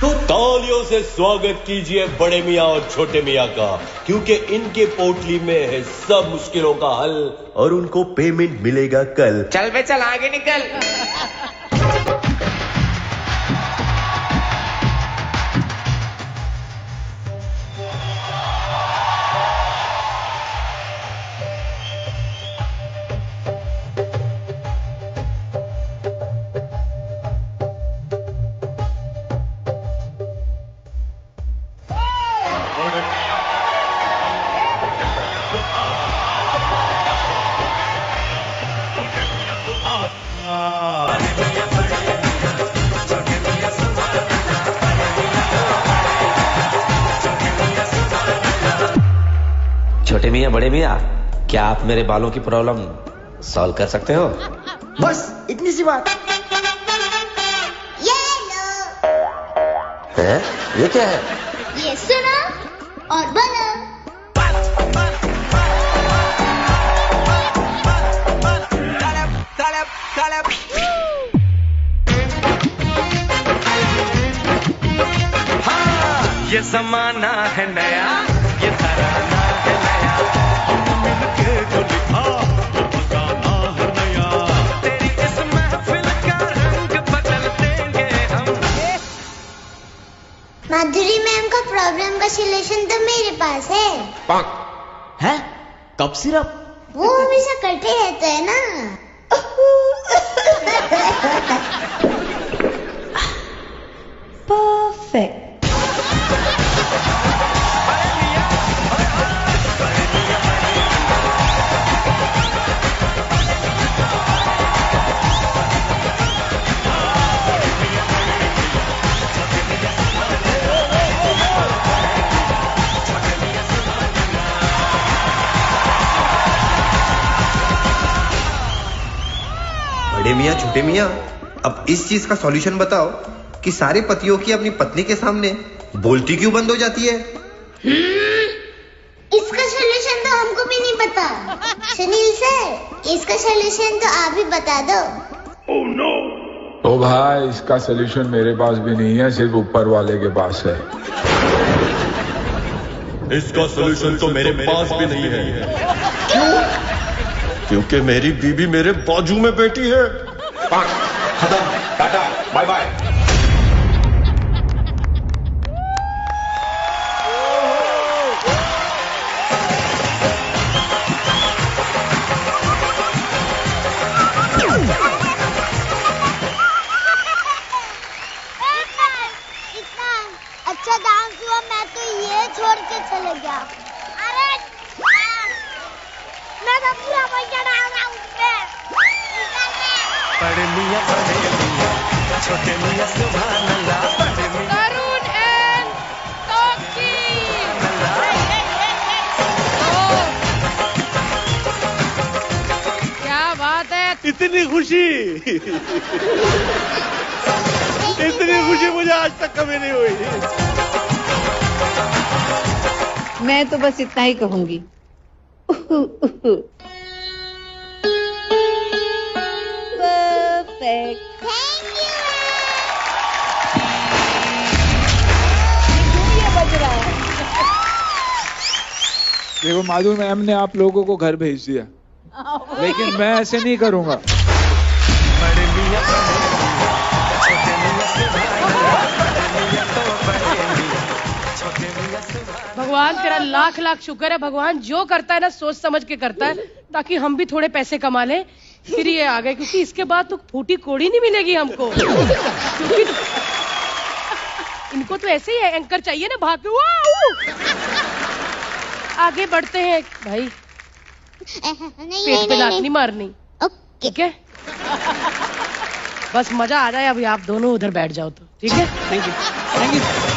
तो तालियों से स्वागत कीजिए बड़े मियाँ और छोटे मियाँ का, क्योंकि इनके पोटली में है सब मुश्किलों का हल और उनको पेमेंट मिलेगा कल। चल बे चल, आगे निकल। छोटे मियाँ बड़े मियाँ, क्या आप मेरे बालों की प्रॉब्लम सॉल्व कर सकते हो? बस इतनी सी बात। ये लो। है? ये क्या है? ये सुनो और बोलो। हाँ, ये जमाना है नया, ये तराना है नया, मिलके जो लिखा वो फसाना है नया, तेरी इस महफिल का रंग बदल देंगे हम। माधुरी मैम का प्रॉब्लम का सलूशन तो मेरे पास है। है? Cup syrup? वो हमेशा करते रहते हैं ना। परफेक्ट। बड़े मियाँ छोटे मियाँ, अब इस चीज का सॉल्यूशन बताओ कि सारे पतियों की अपनी पत्नी के सामने बोलती क्यों बंद हो जाती है? इसका सलूशन तो हमको भी नहीं पता। सुनील सर, इसका सलूशन तो आप ही बता दो। Oh no! तो भाई इसका सलूशन मेरे पास भी नहीं है, सिर्फ ऊपर वाले के पास है। इसका सलूशन तो मेरे पास भी नहीं है। क्योंकि मेरी बीबी मेरे बाजू में बैठी है। खत्म, टाटा, बाय बाय। इतना अच्छा डांस हुआ, मैं तो ये छोड़ के चले गया। अरे मैं तो पूरा पैसा डाल रहा हूँ उसमें। बड़े मियाँ छोटे मियाँ सुभान अल्लाह, बड़े मियाँ तरुण एंड टॉकी। क्या बात है, इतनी खुशी इतनी खुशी मुझे आज तक कभी नहीं हुई। मैं तो बस इतना ही कहूंगी। परफेक्ट। ये बज रहा है। देखो माधुरी मैम ने आप लोगों को घर भेज दिया, लेकिन मैं ऐसे नहीं करूंगा। बड़े मियाँ छोटे मियाँ भगवान तेरा लाख लाख शुक्र है। भगवान जो करता है ना सोच समझ के करता है, ताकि हम भी थोड़े पैसे कमा लें। फिर ये आ गए, क्योंकि इसके बाद तो फूटी कोड़ी नहीं मिलेगी हमको। क्योंकि इनको तो ऐसे ही एंकर चाहिए ना, भाग के। आगे बढ़ते हैं भाई, पेट पे लात नहीं मारनी, ठीक है? बस मजा आ जाए। अभी आप दोनों उधर बैठ जाओ तो ठीक है। Thank you, thank you.